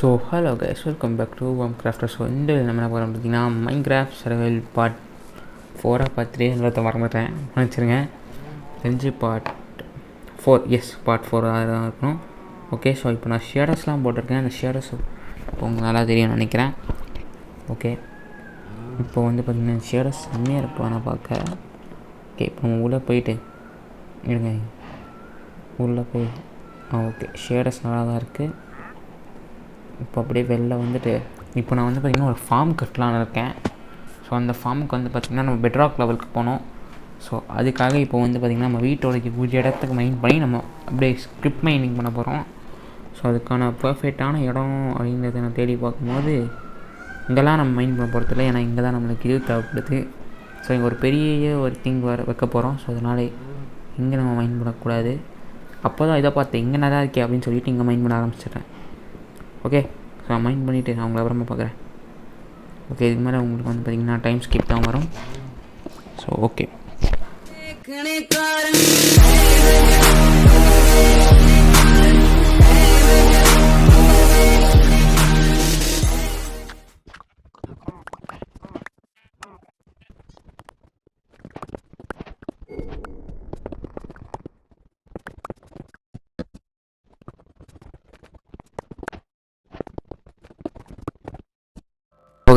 So hello guys, welcome back to Crafter. So இந்த நம்ம என்ன பண்ணுறோம் பார்த்தீங்கன்னா, மைன்கிராஃப்ட் சர்வைவல் பார்ட் 4 பார்ட் 3 மறந்துட்டேன், நினச்சிருங்க. தெரிஞ்சு பார்ட் 4, எஸ் பார்ட் 4 தான் இருக்கணும். ஓகே, ஸோ இப்போ நான் ஷேடர்ஸ்லாம் போட்டிருக்கேன். அந்த ஷேடர்ஸ் உங்களுக்கு நல்லா தெரியும்னு நினைக்கிறேன். ஓகே, இப்போ வந்து பார்த்திங்கன்னா ஷேடர்ஸ் செம்மையாக இருக்கும் நான் பார்க்க. ஓகே, இப்போ நம்ம உள்ளே போயிட்டு இருங்க, உள்ளே போய் ஓகே ஷேடர்ஸ் நல்லா தான் இருக்குது. இப்போ அப்படியே வெளில வந்துட்டு இப்போ நான் வந்து பார்த்திங்கன்னா ஒரு ஃபார்ம் கட்டலான்னு இருக்கேன். ஸோ அந்த ஃபார்முக்கு வந்து பார்த்திங்கன்னா நம்ம பெட்ராக் லெவலுக்கு போனோம். ஸோ அதுக்காக இப்போ வந்து பார்த்திங்கன்னா நம்ம வீட்டோடைக்கு கூடிய இடத்துக்கு மைன் பண்ணி நம்ம அப்படியே ஸ்கிரிப்ட் மைனிங் பண்ண போகிறோம். ஸோ அதுக்கான பர்ஃபெக்டான இடம் அப்படிங்கிறத நான் தேடி பார்க்கும்போது இங்கெல்லாம் நம்ம மைன் பண்ண போகிறதில்ல, ஏன்னா இங்கே தான் நம்மளுக்கு இது தேவைப்படுது. ஸோ இங்கே ஒரு பெரிய ஒரு திங் வைக்க போகிறோம். ஸோ அதனால் இங்கே நம்ம மைன் பண்ணக்கூடாது. அப்போ தான் இதை பார்த்து இங்கே நல்லா இருக்கே அப்படின்னு சொல்லிவிட்டு இங்கே மைன் பண்ண ஆரம்பிச்சிடுறேன். ஓகே, ஸோ நான் மைண்ட் பண்ணிவிட்டு நான் உங்களை அப்புறமா பார்க்குறேன். ஓகே, இதுக்கு மேலே உங்களுக்கு வந்து பார்த்திங்கன்னா டைம் ஸ்கிப் தான் வரும். ஸோ ஓகே,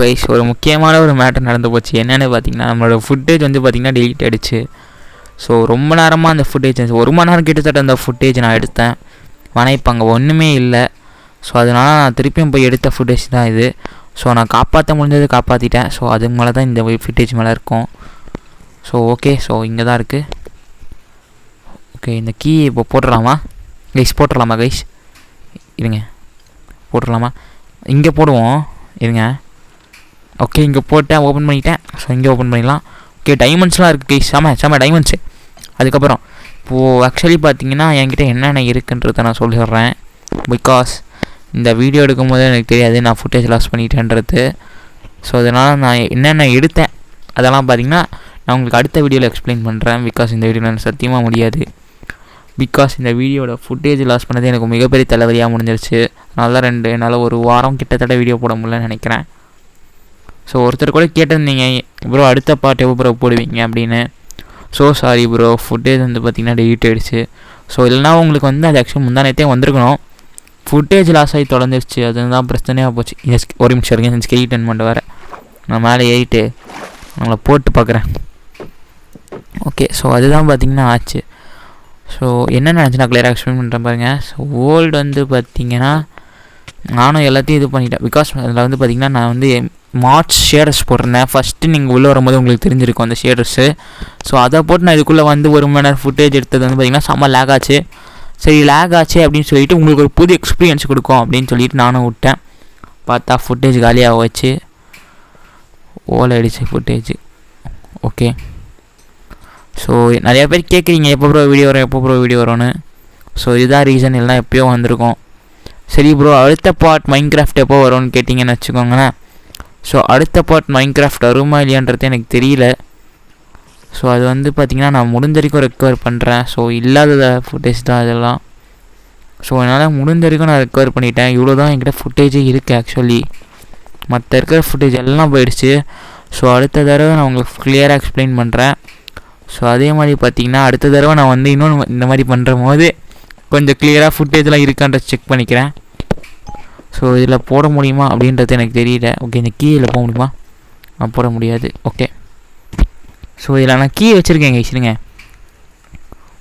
கைஸ் ஒரு முக்கியமான ஒரு மேட்டர் நடந்து போச்சு. என்னென்னு பார்த்தீங்கன்னா, நம்மளோட ஃபுட்டேஜ் வந்து பார்த்திங்கன்னா டெலீட் ஆகிடுச்சு. ஸோ ரொம்ப நேரமாக அந்த ஃபுட்டேஜ் 1 மணி நேரம் கிட்டத்தட்ட அந்த ஃபுட்டேஜ் நான் எடுத்தேன். ஆனால் இப்போ அங்கே ஒன்றுமே இல்லை. ஸோ அதனால் நான் திருப்பியும் போய் எடுத்த ஃபுட்டேஜ் தான் இது. ஸோ நான் காப்பாற்ற முடிஞ்சது காப்பாற்றிட்டேன். ஸோ அதுக்கு மேலே தான் இந்த ஃபுட்டேஜ் மேலே இருக்கும். ஸோ ஓகே, ஸோ இங்கே தான் இருக்குது. ஓகே, இந்த கீ இப்போ போட்டுடலாமா கைஸ்? இருங்க, போட்டுடலாமா? இங்கே போடுவோம், இருங்க. ஓகே, இங்கே போட்டேன், ஓப்பன் பண்ணிட்டேன். ஸோ இங்கே ஓப்பன் பண்ணிடலாம். ஓகே, டைமண்ட்ஸ்லாம் இருக்குது கைஸ், செம டைமண்ட்ஸு. அதுக்கப்புறம் இப்போது ஆக்சுவலி பார்த்தீங்கன்னா என்கிட்ட என்னென்ன இருக்குன்றதை நான் சொல்லிடுறேன். பிகாஸ் இந்த வீடியோ எடுக்கும்போது எனக்கு தெரியாது நான் ஃபுட்டேஜ் லாஸ் பண்ணிட்டேன்றது. ஸோ அதனால் நான் என்னென்ன எடுத்தேன் அதெல்லாம் பார்த்தீங்கன்னா நான் உங்களுக்கு அடுத்த வீடியோவில் எக்ஸ்பிளைன் பண்ணுறேன். பிகாஸ் இந்த வீடியோவில் எனக்கு சத்தியமாக முடியாது. பிகாஸ் இந்த வீடியோட ஃபுட்டேஜ் லாஸ் பண்ணது எனக்கு மிகப்பெரிய தலைவலியாக முடிஞ்சிருச்சு. அதனால தான் என்னால் ஒரு வாரம் கிட்டத்தட்ட வீடியோ போட முடியலன்னு நினைக்கிறேன். ஸோ ஒருத்தர் கூட கேட்டிருந்தீங்க, ப்ரோ அடுத்த பார்ட் எப்போ ப்ரோ போடுவீங்க அப்படின்னு. ஸோ சாரி ப்ரோ, ஃபுட்டேஜ் வந்து பார்த்திங்கன்னா டெலீட் ஆகிடுச்சு. ஸோ இல்லைனா உங்களுக்கு வந்து அது ஆக்சுவலி முந்தானத்தே வந்திருக்கணும். ஃபுட்டேஜ் லாஸ் ஆகி தொலைஞ்சிருச்சு, அதுதான் பிரச்சனையாக போச்சு. ஒரு நிமிஷம் இருக்கேன், ஸ்கெலிட்டன் பண்ணிட்டு வரேன். நான் மேலே ஏறிட்டு அவங்கள போட்டு பார்க்குறேன். ஓகே, ஸோ அதுதான் பார்த்திங்கன்னா ஆச்சு. ஸோ என்ன நினச்சி நான் கிளியராக எக்ஸ்பிளைன் பண்ணுறேன் பாருங்கள். ஸோ ஓல்டு வந்து பார்த்திங்கன்னா நானும் எல்லாத்தையும் இது பண்ணிட்டேன். பிகாஸ் அதில் வந்து பார்த்திங்கன்னா நான் வந்து மார்ச் ஷேடர்ஸ் போட்டிருந்தேன். ஃபஸ்ட்டு நீங்கள் உள்ளே வரும்போது உங்களுக்கு தெரிஞ்சிருக்கும் அந்த ஷேடர்ஸு. ஸோ அதை போட்டு நான் இதுக்குள்ளே வந்து 1 மணி நேரம் ஃபுட்டேஜ் எடுத்தது வந்து பார்த்திங்கன்னா செம்ம லேக் ஆச்சு. சரி லேக் ஆச்சு அப்படின்னு சொல்லிவிட்டு உங்களுக்கு ஒரு புது எக்ஸ்பீரியன்ஸ் கொடுக்கும் அப்படின்னு சொல்லிட்டு நானும் விட்டேன். பார்த்தா ஃபுட்டேஜ் காலியாக வச்சு ஓலாயிடுச்சு ஃபுட்டேஜ். ஓகே, ஸோ நிறையா பேர் கேட்குறீங்க எப்போ ப்ரோ வீடியோ வரும்னு. ஸோ இதுதான் ரீசன், எல்லாம் எப்போயோ வந்திருக்கும். சரி ப்ரோ, அடுத்த பார்ட் மைன்கிராஃப்ட் எப்போ வரும்னு கேட்டிங்கன்னு வச்சுக்கோங்களேன். ஸோ அடுத்த பார்ட் மைன்கிராஃப்ட் வருமா இல்லையான்றது எனக்கு தெரியல. ஸோ அது வந்து பார்த்திங்கன்னா நான் முடிஞ்ச வரைக்கும் ரெக்கவர் பண்ணுறேன். ஸோ இல்லாத ஃபுட்டேஜ் தான் அதெல்லாம். ஸோ என்னால் முடிஞ்ச வரைக்கும் நான் ரெக்கவர் பண்ணிட்டேன். இவ்வளோ தான் என்கிட்ட ஃபுட்டேஜே இருக்குது ஆக்சுவலி. மற்ற இருக்கிற ஃபுட்டேஜ் எல்லாம் போயிடுச்சு. ஸோ அடுத்த தடவை நான் உங்களுக்கு கிளியராக எக்ஸ்பிளைன் பண்ணுறேன். ஸோ அதே மாதிரி பார்த்திங்கன்னா அடுத்த தடவை நான் வந்து இன்னொன்று இந்த மாதிரி பண்ணுற போது கொஞ்சம் கிளியராக ஃபுட்டேஜ்லாம் இருக்கான்ற செக் பண்ணிக்கிறேன். ஸோ இதில் போட முடியுமா அப்படின்றது எனக்கு தெரியல. ஓகே, இந்த கீயில் போக முடியுமா? போட முடியாது. ஓகே, ஸோ இதில் நான் கீ வச்சுருக்கேன் வச்சுருங்க.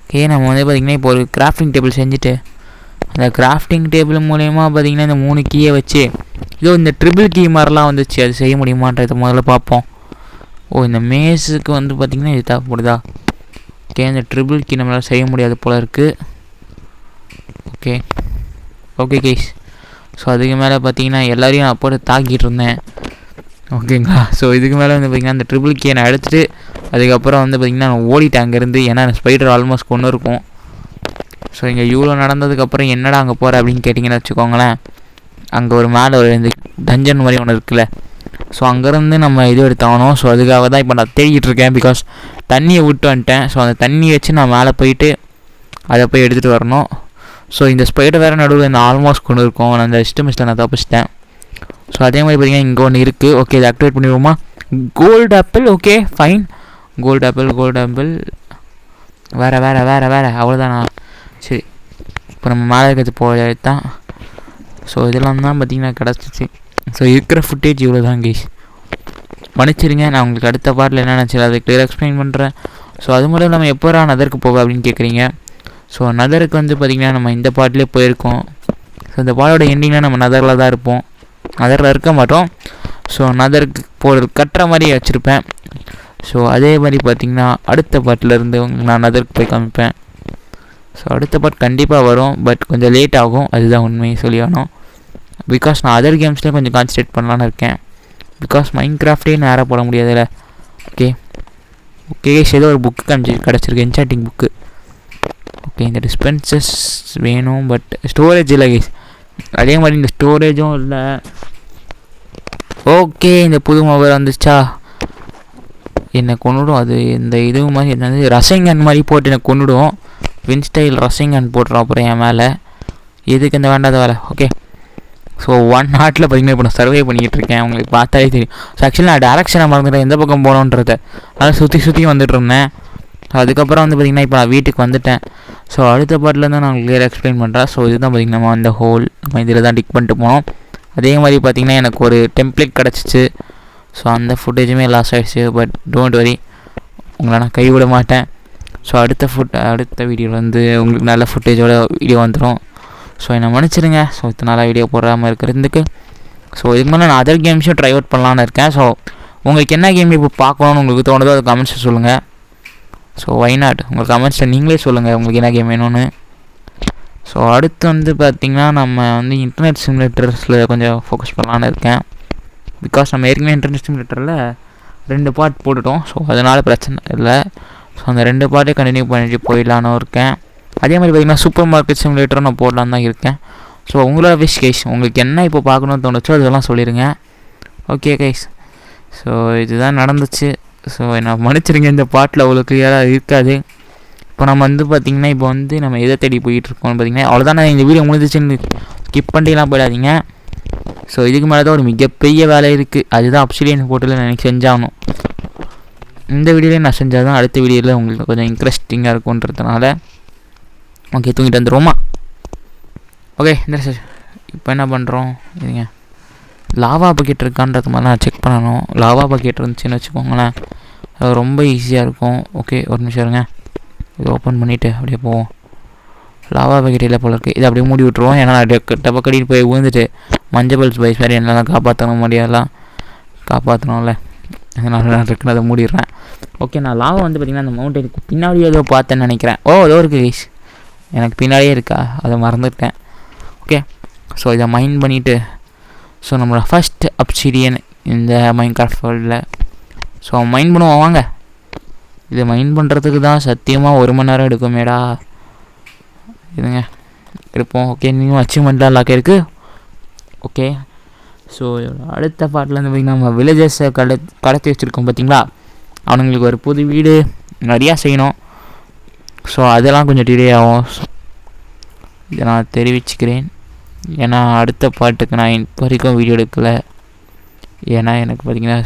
ஓகே, நம்ம வந்து பார்த்திங்கன்னா இப்போ ஒரு கிராஃப்டிங் டேபிள் செஞ்சுட்டு அந்த கிராஃப்டிங் டேபிள் மூலயமா பார்த்திங்கன்னா இந்த 3 கீயை வச்சு இதோ இந்த ட்ரிபிள் கீ மாதிரிலாம் வந்துச்சு, அது செய்ய முடியுமான்றதை முதல்ல பார்ப்போம். இந்த மேஸுக்கு வந்து பார்த்திங்கன்னா இது தேவைப்படுதா? ஓகே, இந்த ட்ரிபிள் கீ நம்மளால் செய்ய முடியாது போல் இருக்குது. ஓகே கைஸ், ஸோ அதுக்கு மேலே பார்த்தீங்கன்னா எல்லோரையும் நான் போட்டு தாக்கிட்டு இருந்தேன். ஓகேங்களா? ஸோ இதுக்கு மேலே வந்து பார்த்திங்கன்னா அந்த ட்ரிபிள் கீயை நான் எடுத்துகிட்டு அதுக்கப்புறம் வந்து பார்த்திங்கன்னா நான் ஓடிட்டேன் அங்கேருந்து. ஏன்னா ஸ்பைடர் ஆல்மோஸ்ட் கொண்டு இருக்கும். ஸோ இங்கே இவ்வளோ நடந்ததுக்கப்புறம் என்னடா அங்கே போகிற அப்படின்னு கேட்டிங்கன்னு வச்சுக்கோங்களேன். அங்கே ஒரு மேலே ஒரு இந்த டஞ்சன் மாதிரி ஒன்று இருக்குல்ல. ஸோ அங்கேருந்து நம்ம இது எடுத்தாகணும். ஸோ அதுக்காக தான் இப்போ நான் தேடிக்கிட்டு இருக்கேன். பிகாஸ் தண்ணியை விட்டு வந்துட்டேன். ஸோ அந்த தண்ணி வச்சு நான் மேலே போயிட்டு அதை போய் எடுத்துகிட்டு வரணும். ஸோ இந்த ஸ்பைடர் வேறு நடுவில் இந்த ஆல்மோஸ்ட் கொண்டு இருக்கும், நான் அந்த மிஸ்டில் நான் தப்பிச்சிட்டேன். ஸோ அதே மாதிரி பார்த்தீங்கன்னா இங்கே ஒன்று இருக்குது. ஓகே, இதை ஆக்டிவேட் பண்ணிடுவோமா? Gold apple. Okay fine, gold apple வேறு அவ்வளோதானா? சரி, இப்போ நம்ம மேலே இருக்கிறது போய் தான். ஸோ இதெல்லாம் தான் பார்த்திங்கன்னா கிடச்சிச்சு. ஸோ இருக்கிற ஃபுட்டேஜ் இவ்வளோ தான் கைஸ், மன்னிச்சிருங்க. நான் உங்களுக்கு அடுத்த பார்ட்டில் என்ன நினச்சி அதை கிளியர் எக்ஸ்பிளைன் பண்ணுறேன். ஸோ அது மட்டும் நம்ம எப்போ நதருக்கு போக அப்படின்னு கேட்குறீங்க. ஸோ நதருக்கு வந்து பார்த்திங்கன்னா நம்ம இந்த பார்ட்லேயே போயிருக்கோம். ஸோ இந்த பாடோட எண்டிங்கில் நம்ம நதரில் தான் இருப்போம், நதரில் இருக்க மாட்டோம். ஸோ நதருக்கு போகிறது கட்டுற மாதிரி வச்சுருப்பேன். ஸோ அதே மாதிரி பார்த்திங்கன்னா அடுத்த பாட்டிலேருந்து நான் நதருக்கு போய் காமிப்பேன். ஸோ அடுத்த பார்ட் கண்டிப்பாக வரும், பட் கொஞ்சம் லேட் ஆகும், அதுதான் உண்மையை சொல்லி ஆகணும். பிகாஸ் நான் அதர் கேம்ஸ்லேயே கொஞ்சம் கான்சன்ட்ரேட் பண்ணலான்னு இருக்கேன். பிகாஸ் மைண்ட் கிராஃப்டே நேராக போட முடியாதுல்ல. ஓகே ஏதோ ஒரு புக்கு கிடச்சிருக்கு, என்சாண்டிங் புக்கு. ஓகே, இந்த டிஸ்பென்சஸ் வேணும், பட் ஸ்டோரேஜ் இல்லை கைஸ். அதே மாதிரி இந்த ஸ்டோரேஜும் இல்லை. ஓகே, இந்த புது மொபைல் வந்துச்சா என்னை கொண்டுடும். அது இந்த இது மாதிரி என்னது ரசங்கன் மாதிரி போட்டு என்னை கொண்டுடும். வின்ஸ்டைல் ரசங்கன் போட்டுரும் அப்புறம் என் மேலே. எதுக்கு இந்த வேண்டாத வேலை? ஓகே, ஸோ 1 நாட்டில் பார்த்திங்கன்னா இப்போ நான் சர்வே பண்ணிக்கிட்டு இருக்கேன், உங்களுக்கு பார்த்தாலே தெரியும். ஸோ ஆக்சுவலி நான் டேரக்ஷனை மறந்துட்டேன் எந்த பக்கம் போகணுன்றத, அதனால் சுற்றி வந்துட்டு இருந்தேன். அதுக்கப்புறம் வந்து பார்த்திங்கன்னா இப்போ நான் வீட்டுக்கு வந்துட்டேன். ஸோ அடுத்த பாட்டிலேருந்து நான் கிளியர் எக்ஸ்பிளைன் பண்ணுறேன். ஸோ இதுதான் பார்த்திங்கன்னா நம்ம அந்த ஹோல் நம்ம இதில் தான் டிக் பண்ணிட்டு போனோம். அதே மாதிரி பார்த்திங்கன்னா எனக்கு ஒரு டெம்ப்ளேட் கிடச்சிச்சு. ஸோ அந்த ஃபுட்டேஜுமே லாஸ் ஆகிடுச்சு, பட் டோன்ட் வரி, உங்களை நான் கைவிட மாட்டேன். ஸோ அடுத்த வீடியோவில் வந்து உங்களுக்கு நல்ல ஃபுட்டேஜோட வீடியோ வந்துடும். ஸோ என்னை மன்னிச்சிடுங்க. ஸோ இத்தனை நாளாக வீடியோ போடாமல் இருக்கிறதுக்கு. ஸோ இதுக்கு மேலே நான் அதர் கேம்ஸையும் ட்ரை அவுட் பண்ணலான்னு இருக்கேன். ஸோ உங்களுக்கு என்ன கேம் இப்போ பார்க்கணுன்னு உங்களுக்கு தோணுதோ அது கமெண்ட்ஸில் சொல்லுங்கள். ஸோ வைநாட் உங்கள் கமெண்ட்ஸில் நீங்களே சொல்லுங்கள் உங்களுக்கு என்ன கேம் வேணும்னு. ஸோ அடுத்து வந்து பார்த்திங்கன்னா நம்ம வந்து இன்டர்நெட் சிமுலேட்டர்ஸில் கொஞ்சம் ஃபோக்கஸ் பண்ணலான்னு இருக்கேன். பிகாஸ் நம்ம ஏற்கனவே இன்டர்நெட் சிமுலேட்டரில் 2 பார்ட் போட்டுட்டோம். ஸோ அதனால் பிரச்சனை இல்லை. ஸோ அந்த 2 பார்ட்டே கண்டினியூ பண்ணிட்டு போயிடலான்னு இருக்கேன். அதே மாதிரி பார்த்திங்கன்னா சூப்பர் மார்க்கெட் சிமுலேட்டரும் நான் போடலான்னு தான் இருக்கேன். ஸோ உங்களோட விஷ் கைஸ், உங்களுக்கு என்ன இப்போ பார்க்கணுன்னு தோணுச்சோ அதெல்லாம் சொல்லிடுங்க. ஓகே கைஸ், ஸோ இதுதான் நடந்துச்சு. ஸோ என்ன மன்னிச்சிருங்க, இந்த பாட்டில் அவ்வளோ கிளியராக இருக்காது. இப்போ நம்ம வந்து பார்த்திங்கன்னா இப்போ வந்து நம்ம எதை தேடி போயிட்டுருக்கோம்னு பார்த்திங்கன்னா அவ்வளோதான். நான் இந்த வீடியோ முடிஞ்சிச்சுன்னு ஸ்கிப் பண்ணிலாம் போயிடாதீங்க. ஸோ இதுக்கு மேலே தான் ஒரு மிகப்பெரிய வேலை இருக்குது, அதுதான் அப்சிலியன் போர்ட்டலில் எனக்கு செஞ்சாகணும். இந்த வீடியோலேயே நான் செஞ்சால் தான் அடுத்த வீடியோவில் உங்களுக்கு கொஞ்சம் இன்ட்ரெஸ்டிங்காக இருக்குன்றதுனால. ஓகே, தூங்கிட்டு வந்துடுவோமா? ஓகே இந்த சார் இப்போ என்ன பண்ணுறோம், இதுங்க லாவா பக்கெட் இருக்கான்றது மாதிரி நான் செக் பண்ணணும். லாவா பக்கெட் இருந்துச்சுன்னு வச்சுக்கோங்களேன், அது ரொம்ப ஈஸியாக இருக்கும். ஓகே ஒரு நிமிஷம் இருங்க, இது ஓப்பன் பண்ணிவிட்டு அப்படியே போவோம். லாவா பக்கெட் இல்லை போல இருக்குது, இதை அப்படியே மூடி விட்ருவோம். ஏன்னா டப்பக்கடின்னு போய் விழுந்துட்டு மஞ்சள் பைஸ் மாதிரி என்னெல்லாம் காப்பாற்றணும் முடியாதெல்லாம் காப்பாற்றணும்ல, அதனால் நான் இருக்குன்னு அதை மூடிடுறேன். ஓகே, நான் லாவா வந்து பார்த்திங்கன்னா அந்த மவுண்டனுக்கு பின்னாடி ஏதோ பார்த்தேன்னு நினைக்கிறேன். ஏதோ இருக்குது கைஸ், எனக்கு பின்னாடியே இருக்கா, அதை மறந்துட்டேன். ஓகே, ஸோ இதை மைண்ட் பண்ணிவிட்டு ஸோ நம்மளோட ஃபஸ்ட் அப்சிடியன் இந்த மைன்கிராஃப்ட் வேர்ல்டில். ஸோ மைண்ட் பண்ணுவோம் வாங்க. இதை மைண்ட் பண்ணுறதுக்கு தான் சத்தியமாக 1 மணி நேரம் எடுக்குமேடா. இதுங்க இருப்போம். ஓகே, நீங்களும் அச்சீவ்மெண்ட்லாம் லாக் இருக்குது. ஓகே, ஸோ அடுத்த பாட்டில் வந்து பார்த்திங்கன்னா நம்ம வில்லேஜஸை கடத்தி வச்சுருக்கோம் பார்த்திங்களா, அவனுங்களுக்கு ஒரு புது வீடு நிறையா செய்யணும். ஸோ அதெல்லாம் கொஞ்சம் டிலே ஆகும், இதை நான் தெரிவிச்சுக்கிறேன். ஏன்னா அடுத்த பாட்டுக்கு நான் இப்போ வரைக்கும் வீடியோ எடுக்கலை. ஏன்னா எனக்கு பார்த்திங்கன்னா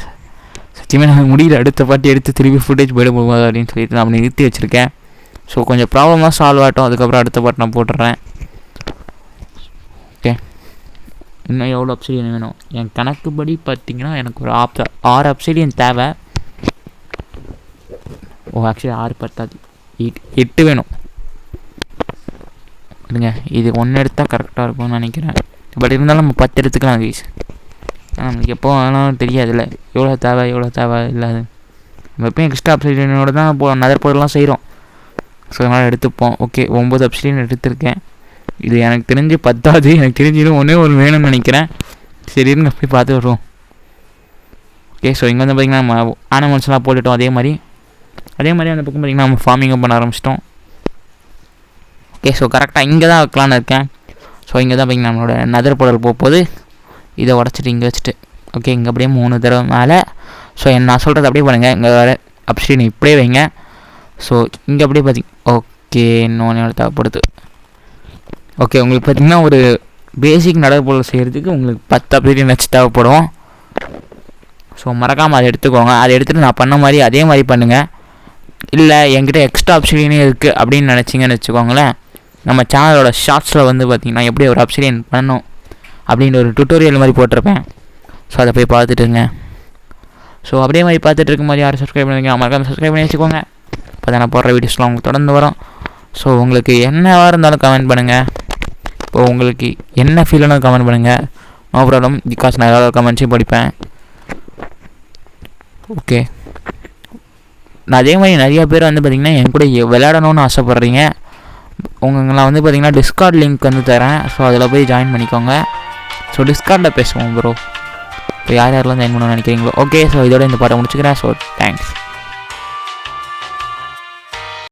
சத்தியமாக நான் முடியல அடுத்த பாட்டு எடுத்து திருப்பி ஃபுட்டேஜ் போயிட போகுது அப்படின்னு சொல்லிட்டு நான் நிறுத்தி வச்சுருக்கேன். ஸோ கொஞ்சம் ப்ராப்ளமாக சால்வ் ஆகட்டும், அதுக்கப்புறம் அடுத்த பாட்டு நான் போட்டுடுறேன். ஓகே, இன்னும் எவ்வளோ அப்சிடியன் வேணும்? என் கணக்குப்படி பார்த்திங்கன்னா எனக்கு ஒரு 6 அப்சிடியன் தேவை. ஆக்சுவலி 6 பத்தாது, 8 வேணும். இல்லைங்க, இது 1 எடுத்தால் கரெக்டாக இருக்கும்னு நினைக்கிறேன். பட் இருந்தாலும் நம்ம 10 எடுத்துக்கலாம் கைஸ். நம்மளுக்கு எப்போ வேணாலும் தெரியாதுல்ல எவ்வளோ தேவை இல்லாது. நம்ம எப்போயும் எக்ஸ்ட்ரா அப்சிடியனோட தான் நதர் பொருள்லாம் செய்கிறோம். ஸோ அதனால் எடுத்துப்போம். ஓகே, 9 அப்சிடியன் எடுத்திருக்கேன். இது எனக்கு தெரிஞ்சு 10ஆவது, எனக்கு தெரிஞ்சிடும் 1 வேணும்னு நினைக்கிறேன். சரி இருங்க போய் பார்த்து வருவோம். ஓகே, ஸோ இங்கே வந்து பார்த்திங்கன்னா நம்ம ஆனிமல்ஸ்லாம் போட்டுட்டோம். அதே மாதிரி அந்த பக்கம் பார்த்திங்கன்னா நம்ம ஃபார்மிங்கும் பண்ண ஆரம்பிச்சிட்டோம். ஓகே, ஸோ கரெக்டாக இங்கே தான் வைக்கலான்னு இருக்கேன். ஸோ இங்கே தான் பார்த்திங்கன்னா நம்மளோட நதர் பொருள் போகும்போது இதை உடச்சிட்டு இங்கே வச்சுட்டு. ஓகே, இங்கே அப்படியே 3 தடவை மேலே. ஸோ நான் சொல்கிறது அப்படியே பண்ணுங்கள், இங்கே வேறு அப்சிடியன் இப்படியே வைங்க. ஸோ இங்கே அப்படியே பார்த்திங்க. ஓகே, இன்னொன்று தேவைப்படுது. ஓகே, உங்களுக்கு பார்த்திங்கன்னா ஒரு பேசிக் நடைபொருள் செய்கிறதுக்கு உங்களுக்கு 10 அப்சிடியன் நச்சு தேவைப்படும். ஸோ மறக்காமல் அதை எடுத்துக்கோங்க. அதை எடுத்துகிட்டு நான் பண்ண மாதிரி அதே மாதிரி பண்ணுங்கள். இல்லை என்கிட்ட எக்ஸ்ட்ரா அப்சிடியனே இருக்குது அப்படின்னு நினச்சிங்கன்னு வச்சுக்கோங்களேன், நம்ம சேனலோட ஷார்ட்ஸில் வந்து பார்த்திங்கன்னா எப்படி ஒரு அப்சிடியன் பண்ணணும் அப்படின்னு ஒரு டுட்டோரியல் மாதிரி போட்டிருப்பேன். ஸோ அதை போய் பார்த்துட்டுங்க. ஸோ அப்படியே மாதிரி பார்த்துட்டு இருக்கும் போது யாரும் சப்ஸ்கிரைப் பண்ணுவீங்க, மறக்காம சப்ஸ்கிரைப் பண்ணி வச்சுக்கோங்க. இப்போ தான் நான் போடுற வீடியோஸ்லாம் உங்களுக்கு தொடர்ந்து வரும். ஸோ உங்களுக்கு என்னவாக இருந்தாலும் கமெண்ட் பண்ணுங்கள். இப்போ உங்களுக்கு என்ன ஃபீல்னு கமெண்ட் பண்ணுங்கள், நோ ப்ராப்ளம். பிகாஸ் நான் ஏதாவது கமெண்ட்ஸையும் படிப்பேன். ஓகே, நான் அதே மாதிரி நிறையா பேர் வந்து பார்த்திங்கன்னா என் கூட விளையாடணும்னு ஆசைப்பட்றீங்க. உங்களாம் வந்து பார்த்திங்கன்னா டிஸ்கார்ட் லிங்க் வந்து தரேன். ஸோ அதில் போய் ஜாயின் பண்ணிக்கோங்க. ஸோ டிஸ்கார்டில் பேசுவோம் ப்ரோ. இப்போ யார் யாரெல்லாம் ஜாயின் பண்ணணும்னு நினைக்கிறீங்களோ. ஓகே, ஸோ இதோட இந்த பாட்டை முடிச்சுக்கிறேன். So thanks.